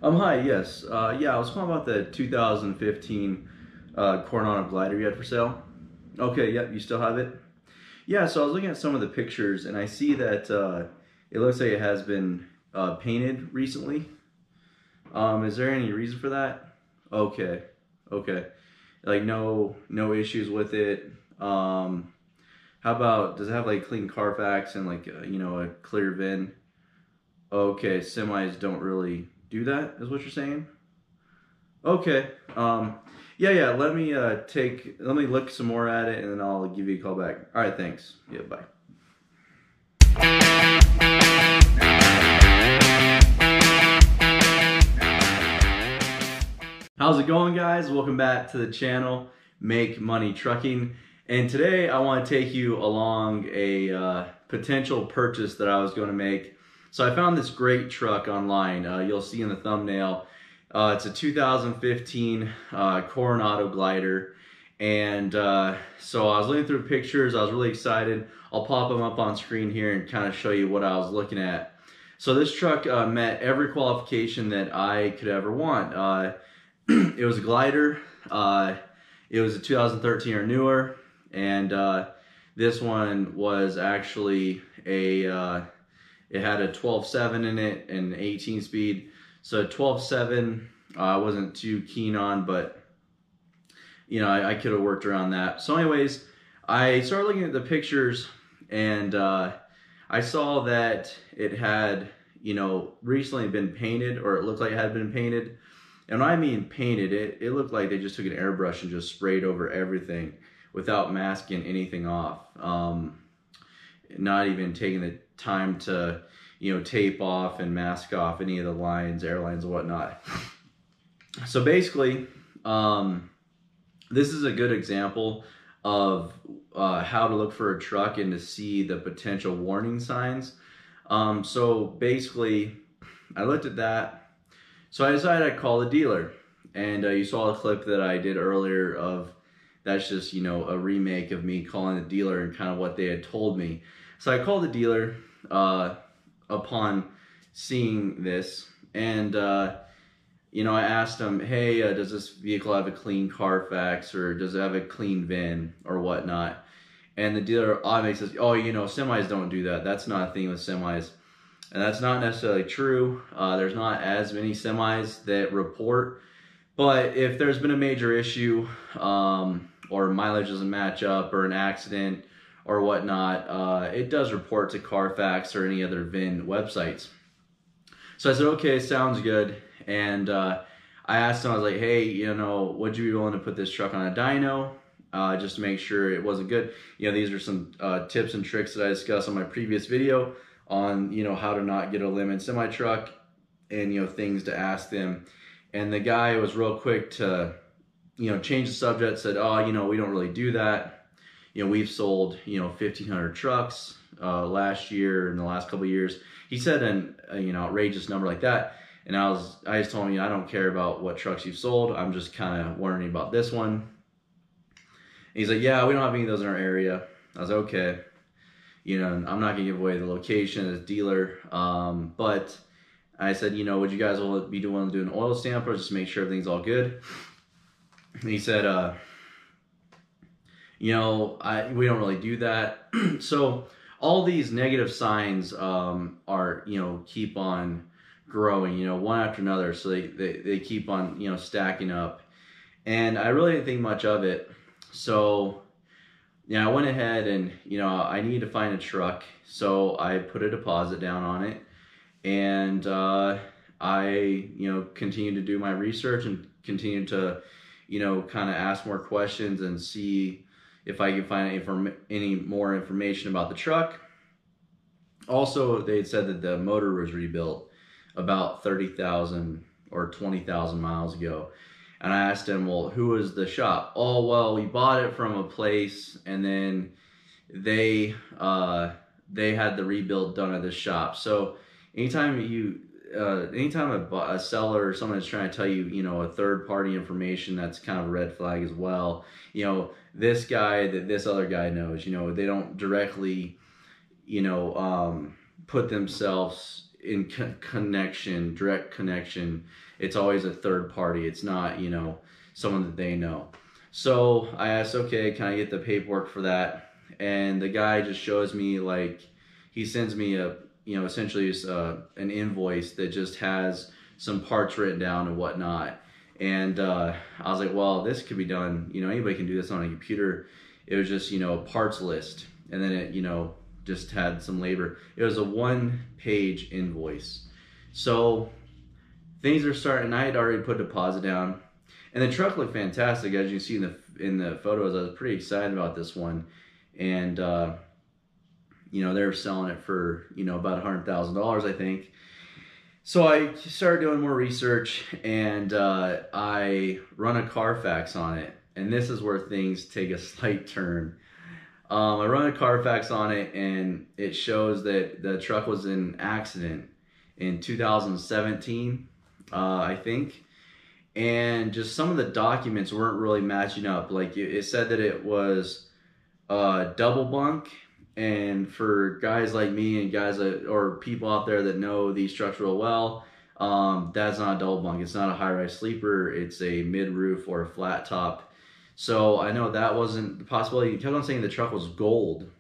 Hi, yes. Yeah, I was calling about the 2015 Coronado glider you had for sale. Okay, yep, you still have it? Yeah, so I was looking at some of the pictures and I see that it looks like it has been painted recently. Is there any reason for that? Okay, okay. Like no issues with it. How about, does it have like clean Carfax and like, a clear VIN? Okay, semis don't really do that, is what you're saying? Okay. Yeah. Let me look some more at it, and then I'll give you a call back. All right. Thanks. Yeah. Bye. How's it going, guys? Welcome back to the channel, Make Money Trucking. And today I want to take you along a potential purchase that I was going to make. So I found this great truck online. You'll see in the thumbnail. It's a 2015 Coronado glider. And so I was looking through pictures. I was really excited. I'll pop them up on screen here and kind of show you what I was looking at. So this truck met every qualification that I could ever want. It was a glider. It was a 2013 or newer, and this one was actually it had a 12.7 in it and 18 speed. So 12.7 I wasn't too keen on, but I could have worked around that. So anyways, I started looking at the pictures, and I saw that it had recently been painted, or it looked like it had been painted. And when I mean painted, it looked like they just took an airbrush and just sprayed over everything without masking anything off. Not even taking the time to, tape off and mask off any of the lines, airlines, and whatnot. So basically, this is a good example of how to look for a truck and to see the potential warning signs. So basically, I looked at that. So I decided I'd call the dealer, and you saw a clip that I did earlier of, that's just, a remake of me calling the dealer and kind of what they had told me. So I called the dealer upon seeing this, and I asked him, hey, does this vehicle have a clean Carfax, or does it have a clean VIN or whatnot? And the dealer obviously says, oh, semis don't do that. That's not a thing with semis. And that's not necessarily true. There's not as many semis that report, but if there's been a major issue, or mileage doesn't match up, or an accident or whatnot, it does report to Carfax or any other VIN websites. So I said, okay, sounds good. And I asked him, I was like, hey, would you be willing to put this truck on a dyno, just to make sure it wasn't good? These are some tips and tricks that I discussed on my previous video on how to not get a lemon semi truck, and things to ask them. And the guy was real quick to change the subject, said, oh, we don't really do that. We've sold 1,500 trucks last year, in the last couple of years. He said an outrageous number like that, and I just told him, I don't care about what trucks you've sold, I'm just kind of wondering about this one. And he's like, yeah, we don't have any of those in our area. I was like, okay. I'm not gonna give away the location as dealer, but I said, would you guys be willing to do an oil stamp, or just make sure everything's all good? And he said, we don't really do that. So all these negative signs are, keep on growing, one after another. So they keep on, stacking up. And I really didn't think much of it. So I went ahead and, I needed to find a truck, so I put a deposit down on it, and I, continued to do my research and continued to, kind of ask more questions and see if I could find any more information about the truck. Also, they had said that the motor was rebuilt about 30,000 or 20,000 miles ago. And I asked him, well, who was the shop? Oh, well, we bought it from a place, and then they had the rebuild done at this shop. So anytime a seller or someone is trying to tell you, a third-party information, that's kind of a red flag as well. This guy that this other guy knows, they don't directly, put themselves in connection, direct connection. It's always a third party. It's not, you know, someone that they know. So I asked, okay, can I get the paperwork for that? And the guy just shows me, like, he sends me a, you know, essentially just an invoice that just has some parts written down and whatnot. And I was like, well, this could be done, you know, anybody can do this on a computer. It was just, you know, a parts list. And then it, you know, just had some labor. It was a 1-page invoice. So things are starting. I had already put a deposit down. And the truck looked fantastic, as you see in the photos. I was pretty excited about this one, and you know, they're selling it for, you know, about $100,000, I think. So I started doing more research, and I run a Carfax on it, and this is where things take a slight turn. I run a Carfax on it, and it shows that the truck was in an accident in 2017, I think. And just some of the documents weren't really matching up. Like, it said that it was double bunk, and for guys like me and guys that, or people out there that know these trucks real well, that's not a double bunk. It's not a high-rise sleeper. It's a mid-roof or a flat top. So I know that wasn't the possibility. He kept on saying the truck was gold.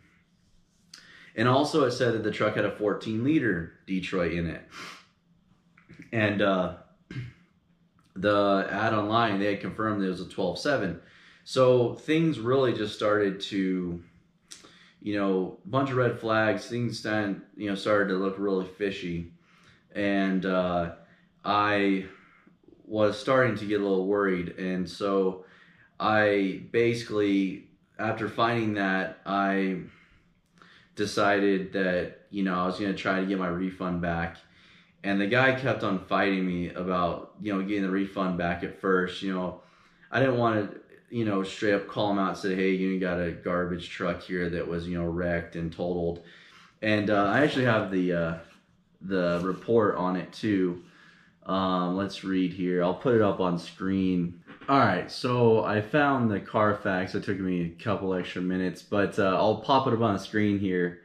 And also it said that the truck had a 14-liter Detroit in it. And the ad online, they had confirmed that it was a 12.7. So things really just started to, you know, a bunch of red flags. Things started to look really fishy. And I was starting to get a little worried. And so I basically, after finding that, I decided that, you know, I was going to try to get my refund back. And the guy kept on fighting me about, you know, getting the refund back at first. You know, I didn't want to, you know, straight up call him out and say, hey, you got a garbage truck here that was, you know, wrecked and totaled. And I actually have the report on it too. Let's read here. I'll put it up on screen. All right, so I found the Carfax. It took me a couple extra minutes, but I'll pop it up on the screen here.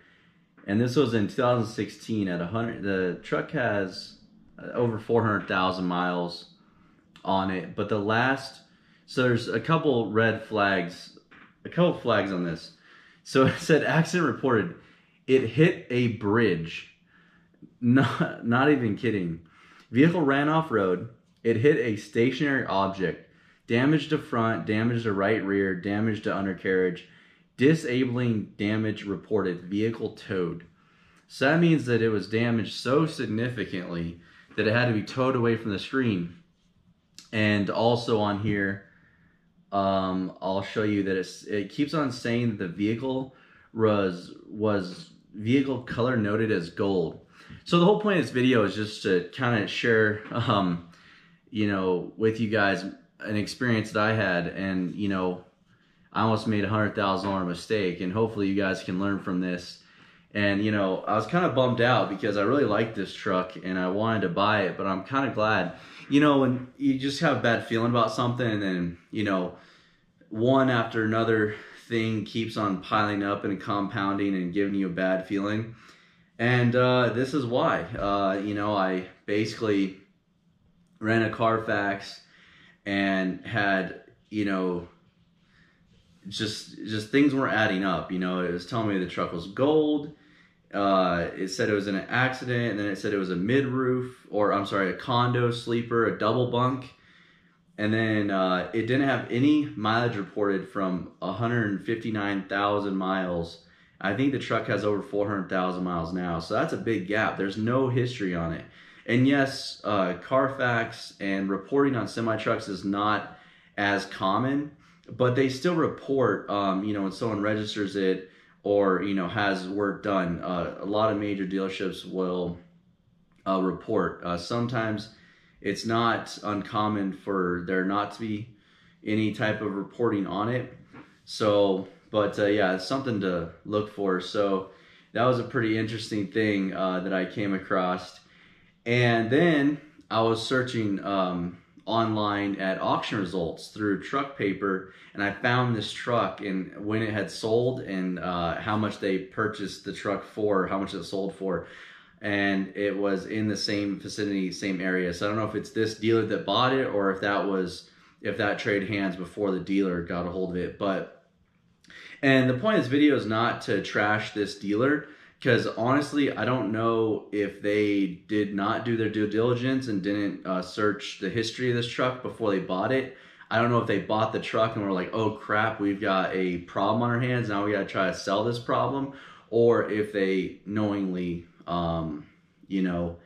And this was in 2016 at 100. The truck has over 400,000 miles on it. But the last, so there's a couple red flags, a couple flags on this. So it said accident reported. It hit a bridge. Not even kidding. Vehicle ran off road. It hit a stationary object. Damage to front, damage to right rear, damage to undercarriage. Disabling damage reported, vehicle towed. So that means that it was damaged so significantly that it had to be towed away from the screen. And also on here, I'll show you that it keeps on saying that the vehicle was vehicle color noted as gold. So the whole point of this video is just to kind of share, you know, with you guys an experience that I had, and you know, I almost made a $100,000 mistake, and hopefully you guys can learn from this. And you know, I was kind of bummed out because I really liked this truck and I wanted to buy it, but I'm kind of glad. You know, when you just have a bad feeling about something, and then, you know, one after another thing keeps on piling up and compounding and giving you a bad feeling. And this is why. You know, I basically ran a Carfax and had, you know, just things weren't adding up. You know, it was telling me the truck was gold. It said it was in an accident, and then it said it was a mid-roof, or I'm sorry, a condo sleeper, a double bunk. And then it didn't have any mileage reported from 159,000 miles. I think the truck has over 400,000 miles now, so that's a big gap. There's no history on it. And yes, Carfax and reporting on semi-trucks is not as common, but they still report, you know, when someone registers it or, you know, has work done. A lot of major dealerships will report. Sometimes it's not uncommon for there not to be any type of reporting on it. So, but yeah, it's something to look for. So that was a pretty interesting thing that I came across. And then I was searching online at auction results through truck paper, and I found this truck and when it had sold and how much they purchased the truck for, how much it sold for. and it was in the same vicinity, same area. So I don't know if it's this dealer that bought it, or if that traded hands before the dealer got a hold of it. And the point of this video is not to trash this dealer, because honestly, I don't know if they did not do their due diligence and didn't search the history of this truck before they bought it. I don't know if they bought the truck and were like, oh crap, we've got a problem on our hands, now we gotta try to sell this problem, or if they knowingly, you know,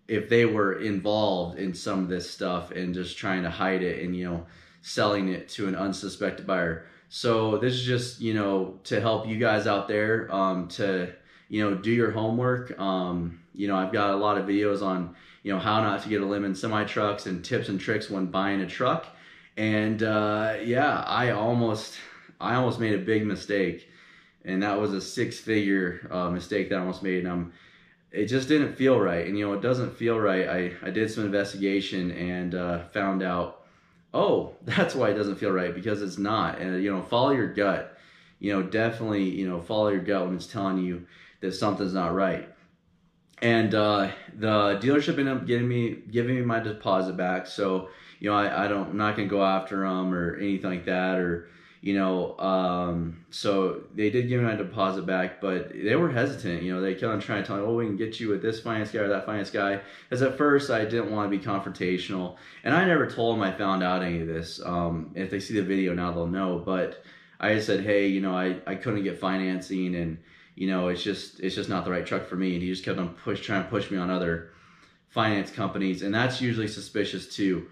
if they were involved in some of this stuff and just trying to hide it and, you know, selling it to an unsuspected buyer. So this is just, you know, to help you guys out there, to, you know, do your homework. You know, I've got a lot of videos on, you know, how not to get a limit in semi trucks and tips and tricks when buying a truck. And yeah, I almost made a big mistake, and that was a 6-figure mistake that I almost made. And it just didn't feel right, and you know, it doesn't feel right. I did some investigation and found out, oh, that's why it doesn't feel right, because it's not. And you know, follow your gut. You know, definitely, you know, follow your gut when it's telling you that something's not right. And the dealership ended up giving me my deposit back. So, you know, I'm not gonna go after them or anything like that, or, you know, so they did give me my deposit back, but they were hesitant. You know, they kept on trying to tell me, oh, we can get you with this finance guy or that finance guy. Because at first I didn't want to be confrontational, and I never told them I found out any of this. If they see the video now, they'll know. But I just said, hey, you know, I couldn't get financing, and you know, it's just not the right truck for me. And he just kept on trying to push me on other finance companies, and that's usually suspicious too.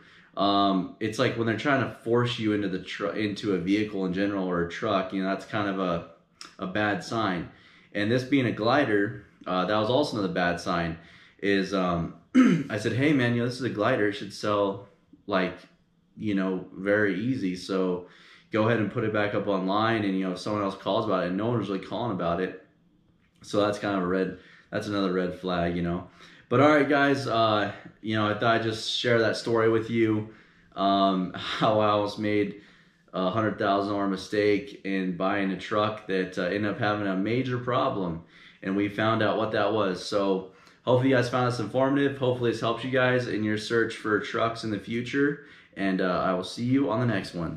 It's like when they're trying to force you into a vehicle in general, or a truck, you know, that's kind of a bad sign. And this being a glider, that was also another bad sign. Is I said, hey man, you know, this is a glider, it should sell like, you know, very easy. So go ahead and put it back up online, and you know, if someone else calls about it, and no one was really calling about it. So that's kind of that's another red flag, you know. But all right, guys, you know, I thought I'd just share that story with you, how I almost made a $100,000 mistake in buying a truck that ended up having a major problem, and we found out what that was. So hopefully you guys found this informative. Hopefully this helps you guys in your search for trucks in the future, and I will see you on the next one.